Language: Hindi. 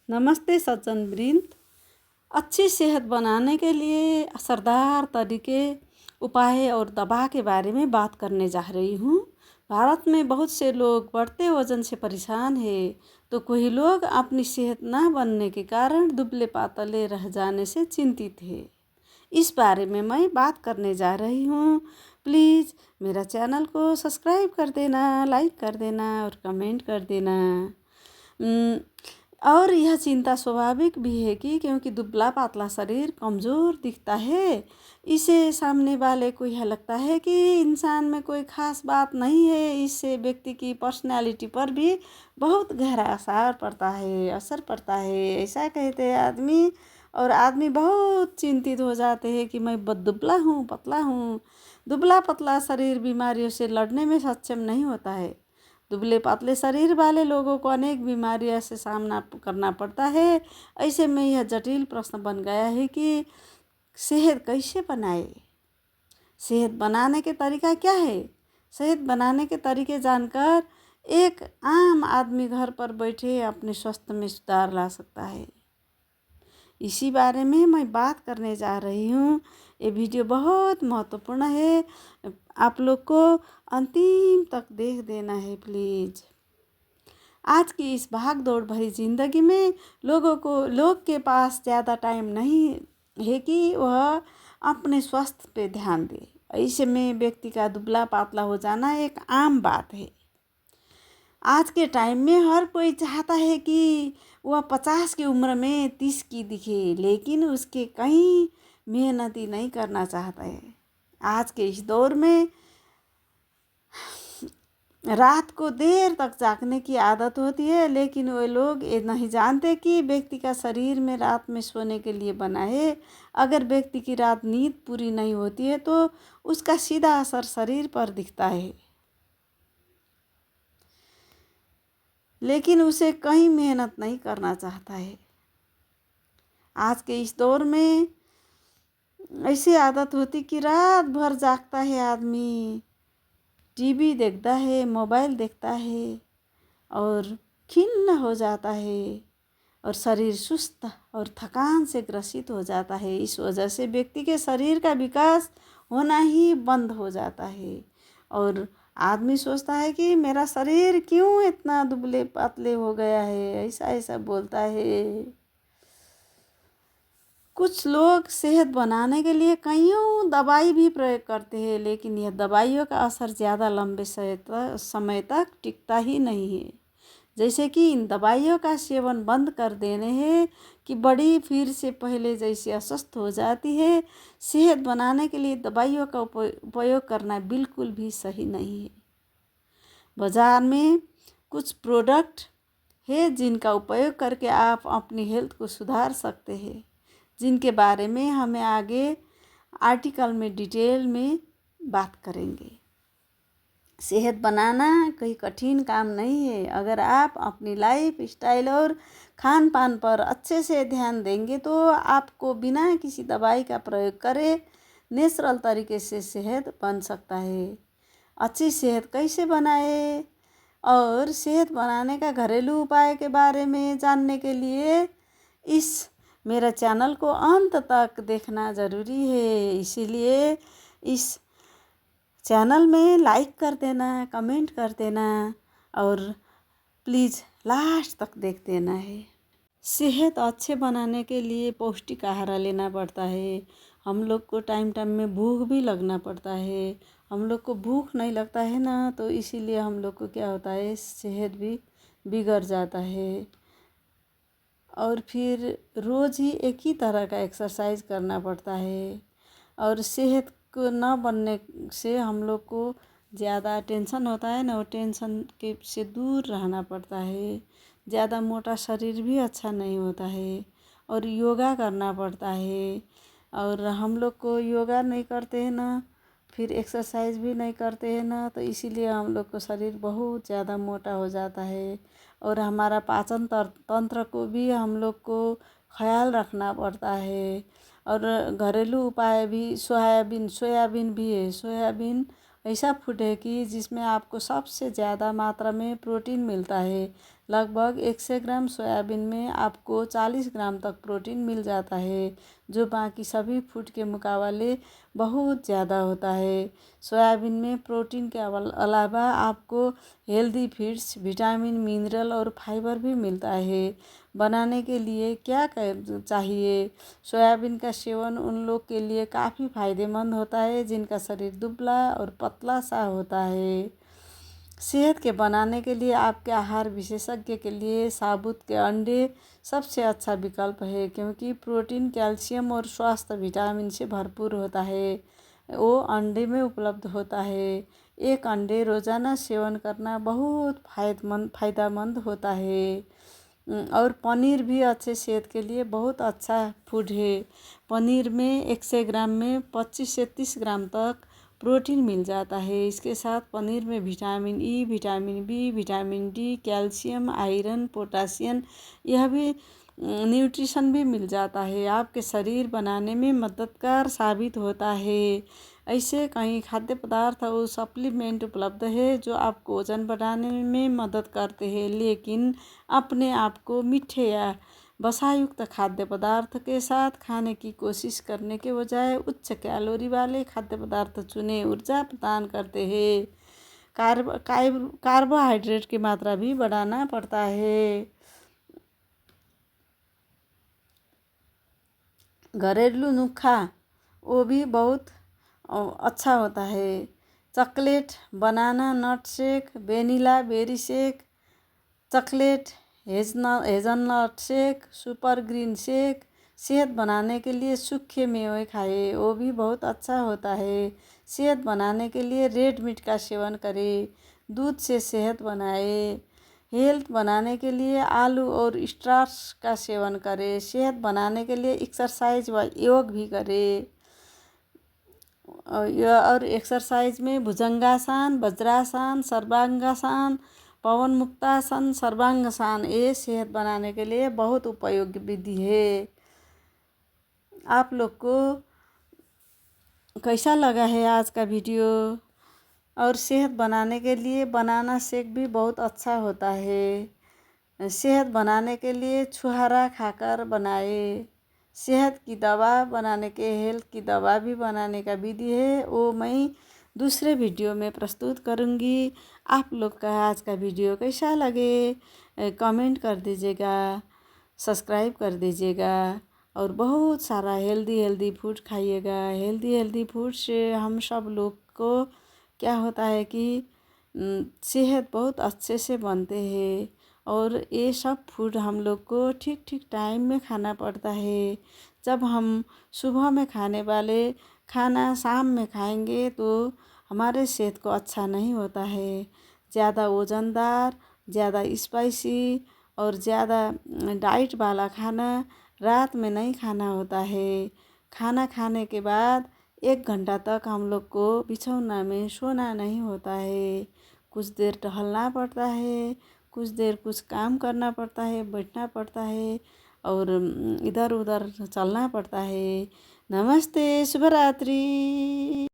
नमस्ते सज्जन वृंद। अच्छी सेहत बनाने के लिए असरदार तरीके, उपाय और दवा के बारे में बात करने जा रही हूँ। भारत में बहुत से लोग बढ़ते वजन से परेशान हैं, तो कोई लोग अपनी सेहत ना बनने के कारण दुबले पातले रह जाने से चिंतित हैं। इस बारे में मैं बात करने जा रही हूँ। प्लीज़ मेरा चैनल को सब्सक्राइब कर देना, लाइक कर देना और कमेंट कर देना। और यह चिंता स्वाभाविक भी है क्योंकि दुबला पातला शरीर कमज़ोर दिखता है। इसे सामने वाले को यह लगता है कि इंसान में कोई खास बात नहीं है। इससे व्यक्ति की पर्सनैलिटी पर भी बहुत गहरा असर पड़ता है। ऐसा कहते हैं आदमी, और आदमी बहुत चिंतित हो जाते हैं कि मैं दुबला हूँ, पतला हूँ। दुबला पतला शरीर बीमारियों से लड़ने में सक्षम नहीं होता है। दुबले पतले शरीर वाले लोगों को अनेक बीमारियों से सामना करना पड़ता है। ऐसे में यह जटिल प्रश्न बन गया है कि सेहत कैसे बनाए। सेहत बनाने के तरीका क्या है? सेहत बनाने के तरीके जानकर एक आम आदमी घर पर बैठे अपने स्वास्थ्य में सुधार ला सकता है। इसी बारे में मैं बात करने जा रही हूँ। ये वीडियो बहुत महत्वपूर्ण है, आप लोग को अंतिम तक देख देना है प्लीज़। आज की इस भाग दौड़ भरी जिंदगी में लोग के पास ज़्यादा टाइम नहीं है कि वह अपने स्वास्थ्य पे ध्यान दे। ऐसे में व्यक्ति का दुबला पातला हो जाना एक आम बात है। आज के टाइम में हर कोई चाहता है कि वह 50 की उम्र में 30 की दिखे, लेकिन उसके कहीं मेहनत ही नहीं करना चाहता है। आज के इस दौर में रात को देर तक जागने की आदत होती है, लेकिन वे लोग ये नहीं जानते कि व्यक्ति का शरीर में रात में सोने के लिए बना है। अगर व्यक्ति की रात नींद पूरी नहीं होती है तो उसका सीधा असर शरीर पर दिखता है, लेकिन उसे कहीं मेहनत नहीं करना चाहता है। आज के इस दौर में ऐसी आदत होती कि रात भर जागता है आदमी, टीवी देखता है, मोबाइल देखता है और खिन्न हो जाता है और शरीर सुस्त और थकान से ग्रसित हो जाता है। इस वजह से व्यक्ति के शरीर का विकास होना ही बंद हो जाता है और आदमी सोचता है कि मेरा शरीर क्यों इतना दुबले पतले हो गया है, ऐसा बोलता है। कुछ लोग सेहत बनाने के लिए कईयों दवाई भी प्रयोग करते हैं, लेकिन यह दवाइयों का असर ज़्यादा लंबे समय तक टिकता ही नहीं है। जैसे कि इन दवाइयों का सेवन बंद कर देने हैं कि बड़ी फिर से पहले जैसे अस्वस्थ हो जाती है। सेहत बनाने के लिए दवाइयों का उपयोग करना बिल्कुल भी सही नहीं है। बाज़ार में कुछ प्रोडक्ट है जिनका उपयोग करके आप अपनी हेल्थ को सुधार सकते हैं, जिनके बारे में हमें आगे आर्टिकल में डिटेल में बात करेंगे। सेहत बनाना कोई कठिन काम नहीं है। अगर आप अपनी लाइफ स्टाइल और खान पान पर अच्छे से ध्यान देंगे तो आपको बिना किसी दवाई का प्रयोग करे नेचुरल तरीके से सेहत बन सकता है। अच्छी सेहत कैसे बनाए और सेहत बनाने का घरेलू उपाय के बारे में जानने के लिए इस मेरा चैनल को अंत तक देखना ज़रूरी है। इसीलिए इस चैनल में लाइक कर देना, कमेंट कर देना और प्लीज़ लास्ट तक देख देना है। सेहत अच्छे बनाने के लिए पौष्टिक आहार लेना पड़ता है। हम लोग को टाइम टाइम में भूख भी लगना पड़ता है। हम लोग को भूख नहीं लगता है ना, तो इसीलिए हम लोग को क्या होता है, सेहत भी बिगड़ जाता है। और फिर रोज़ ही एक ही तरह का एक्सरसाइज करना पड़ता है और सेहत को न बनने से हम लोग को ज़्यादा टेंशन होता है ना, वो टेंशन के से दूर रहना पड़ता है। ज़्यादा मोटा शरीर भी अच्छा नहीं होता है और योगा करना पड़ता है। और हम लोग को योगा नहीं करते हैं ना, फिर एक्सरसाइज भी नहीं करते हैं ना, तो इसीलिए हम लोग को शरीर बहुत ज़्यादा मोटा हो जाता है। और हमारा पाचन तंत्र को भी हम लोग को ख्याल रखना पड़ता है। और घरेलू उपाय भी सोयाबीन भी है। सोयाबीन ऐसा फूड है कि जिसमें आपको सबसे ज़्यादा मात्रा में प्रोटीन मिलता है, लगभग 100 ग्राम सोयाबीन में आपको 40 ग्राम तक प्रोटीन मिल जाता है, जो बाकी सभी फूड के मुकाबले बहुत ज़्यादा होता है। सोयाबीन में प्रोटीन के अलावा आपको हेल्दी फीड्स, विटामिन, मिनरल और फाइबर भी मिलता है। बनाने के लिए क्या चाहिए? सोयाबीन का सेवन उन लोग के लिए काफ़ी फायदेमंद होता है जिनका शरीर दुबला और पतला सा होता है। सेहत के बनाने के लिए आपके आहार विशेषज्ञ के लिए साबुत के अंडे सबसे अच्छा विकल्प है, क्योंकि प्रोटीन, कैल्शियम और स्वास्थ्य विटामिन से भरपूर होता है। वो अंडे में उपलब्ध होता है। एक अंडे रोज़ाना सेवन करना बहुत फायदेमंद होता है। और पनीर भी अच्छे सेहत के लिए बहुत अच्छा फूड है। पनीर में 100 ग्राम में 25 से 30 ग्राम तक प्रोटीन मिल जाता है। इसके साथ पनीर में vitamin E, vitamin B, vitamin D, calcium, iron, potassium यह भी न्यूट्रिशन भी मिल जाता है। आपके शरीर बनाने में मददगार साबित होता है। ऐसे कई खाद्य पदार्थ और सप्लीमेंट उपलब्ध है जो आपको वजन बढ़ाने में मदद करते हैं, लेकिन अपने आप को मीठे या वसायुक्त खाद्य पदार्थ के साथ खाने की कोशिश करने के बजाय उच्च कैलोरी वाले खाद्य पदार्थ चुनें। ऊर्जा प्रदान करते हैं। कार्बोहाइड्रेट की मात्रा भी बढ़ाना पड़ता है। घरेलू नुस्खा वो भी बहुत अच्छा होता है। Chocolate, banana nut shake, vanilla berry shake, chocolate, hazelnut shake, super green shake. सेहत बनाने के लिए सूखे मेवे खाएं, वो भी बहुत अच्छा होता है। सेहत बनाने के लिए रेड मीट का सेवन करें। दूध से सेहत बनाएं। हेल्थ बनाने के लिए आलू और स्टार्च का सेवन करें। सेहत बनाने के लिए एक्सरसाइज व योग भी करें। और एक्सरसाइज में भुजंगासन, वज्रासन, सर्वांगासन, पवन मुक्तासन, सर्वांगासन ये सेहत बनाने के लिए बहुत उपयोगी विधि है। आप लोग को कैसा लगा है आज का वीडियो? और सेहत बनाने के लिए बनाना शेक भी बहुत अच्छा होता है। सेहत बनाने के लिए छुहारा खाकर बनाए। सेहत की दवा बनाने के हेल्थ की दवा भी बनाने का विधि है, वो मैं दूसरे वीडियो में प्रस्तुत करूँगी। आप लोग का आज का वीडियो कैसा लगे कमेंट कर दीजिएगा, सब्सक्राइब कर दीजिएगा और बहुत सारा हेल्दी फूड खाइएगा। हेल्दी फूड से हम सब लोग को क्या होता है कि सेहत बहुत अच्छे से बनते हैं। और ये सब फूड हम लोग को ठीक टाइम में खाना पड़ता है। जब हम सुबह में खाने वाले खाना शाम में खाएंगे तो हमारे सेहत को अच्छा नहीं होता है। ज़्यादा वज़नदार, ज़्यादा स्पाइसी और ज़्यादा डाइट वाला खाना रात में नहीं खाना होता है। खाना खाने के बाद 1 घंटा तक हम लोग को बिछौना में सोना नहीं होता है। कुछ देर टहलना पड़ता है, कुछ देर कुछ काम करना पड़ता है, बैठना पड़ता है और इधर उधर चलना पड़ता है। नमस्ते, शुभ रात्रि।